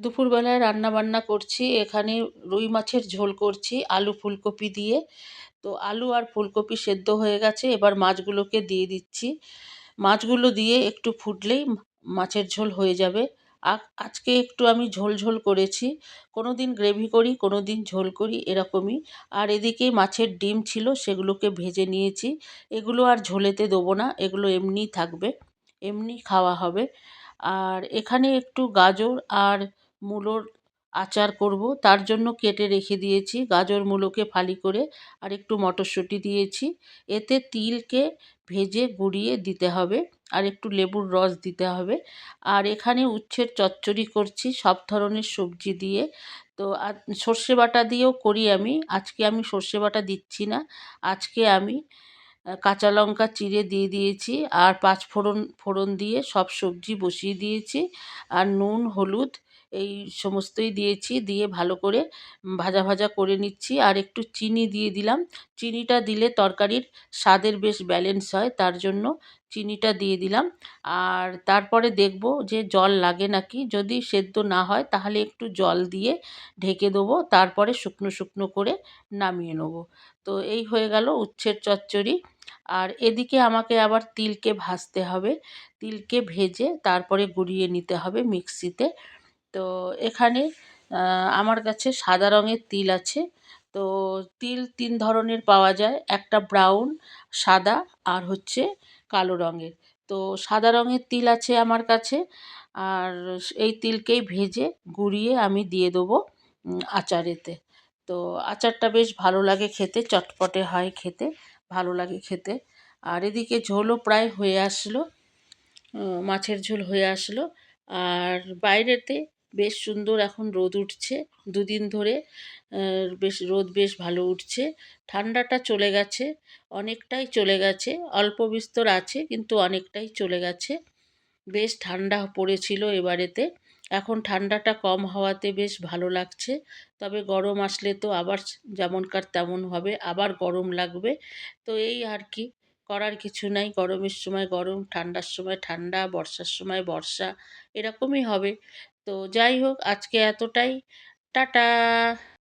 দুপুরবেলায় রান্নাবান্না করছি। এখানে রুই মাছের ঝোল করছি আলু ফুলকপি দিয়ে। তো আলু আর ফুলকপি সেদ্ধ হয়ে গেছে, এবার মাছগুলোকে দিয়ে দিচ্ছি। মাছগুলো দিয়ে একটু ফুটলেই মাছের ঝোল হয়ে যাবে। আজকে একটু আমি ঝোল ঝোল করেছি। কোনো দিন গ্রেভি করি, কোনো দিন ঝোল করি, এরকমই। আর এদিকে মাছের ডিম ছিল, সেগুলোকে ভেজে নিয়েছি। এগুলো আর ঝোলেতে দেবো না, এগুলো এমনিই থাকবে, এমনি খাওয়া হবে। আর এখানে একটু গাজর আর মূলোর আচার করব, তার জন্য কেটে রেখে দিয়েছি গাজর মূলোকে ফালি করে। আর একটু মটরশুঁটি দিয়েছি। এতে তিলকে ভেজে গুঁড়িয়ে দিতে হবে, আর একটু লেবুর রস দিতে হবে। আর এখানে উচ্ছের চচ্চড়ি করছি সব ধরনের সবজি দিয়ে। তো আর সর্ষে বাটা দিয়েও করি আমি, আজকে আমি সর্ষে বাটা দিচ্ছি না। আজকে আমি কাঁচা লঙ্কা চিড়ে দিয়ে দিয়েছি, আর পাঁচ ফোড়ন ফোড়ন দিয়ে সব সবজি বসিয়ে দিয়েছি। আর নুন হলুদ এই সমস্তই দিয়েছি, দিয়ে ভালো করে ভাজা ভাজা করে নিচ্ছি। আর একটু চিনি দিয়ে দিলাম। চিনিটা দিলে তরকারির স্বাদের বেশ ব্যালেন্স হয়, তার জন্য চিনিটা দিয়ে দিলাম। আর তারপরে দেখব যে জল লাগে নাকি, যদি সেদ্ধ না হয় তাহলে একটু জল দিয়ে ঢেকে দেবো, তারপরে শুকনো শুকনো করে নামিয়ে নেব। তো এই হয়ে গেল উচ্ছের চচ্চড়ি। আর এদিকে আমাকে আবার তিলকে ভাজতে হবে। তিলকে ভেজে তারপরে গুঁড়িয়ে নিতে হবে মিক্সিতে। তো এখানে আমার কাছে সাদা রঙের তিল আছে। তো তিল তিন ধরনের পাওয়া যায়, একটা ব্রাউন, সাদা, আর হচ্ছে কালো রঙের। তো সাদা রঙের তিল আছে আমার কাছে। আর এই তিলকেই ভেজে গুঁড়িয়ে আমি দিয়ে দেবো আচারেতে। তো আচারটা বেশ ভালো লাগে খেতে, চটপটে হয় খেতে, ভালো লাগে খেতে। আর এদিকে ঝোলও প্রায় হয়ে আসলো, মাছের ঝোল হয়ে আসলো। আর বাইরেতে বেশ সুন্দর এখন রোদ উঠছে, দুদিন ধরে বেশ রোদ বেশ ভালো উঠছে। ঠান্ডাটা চলে গেছে, অনেকটাই চলে গেছে, অল্প বিস্তর আছে কিন্তু অনেকটাই চলে গেছে। বেশ ঠান্ডা পড়েছিল এবারেতে, এখন ঠান্ডাটা কম হওয়াতে বেশ ভালো লাগছে। তবে গরম আসলে তো আবার যেমনকার তেমন হবে, আবার গরম লাগবে। তো এই আর কি, করার কিছু নাই, গরমের সময় গরম, ঠান্ডার সময় ঠান্ডা, বর্ষার সময় বর্ষা, এরকমই হবে। তো যাই হোক, আজকে এতটাই। টাটা।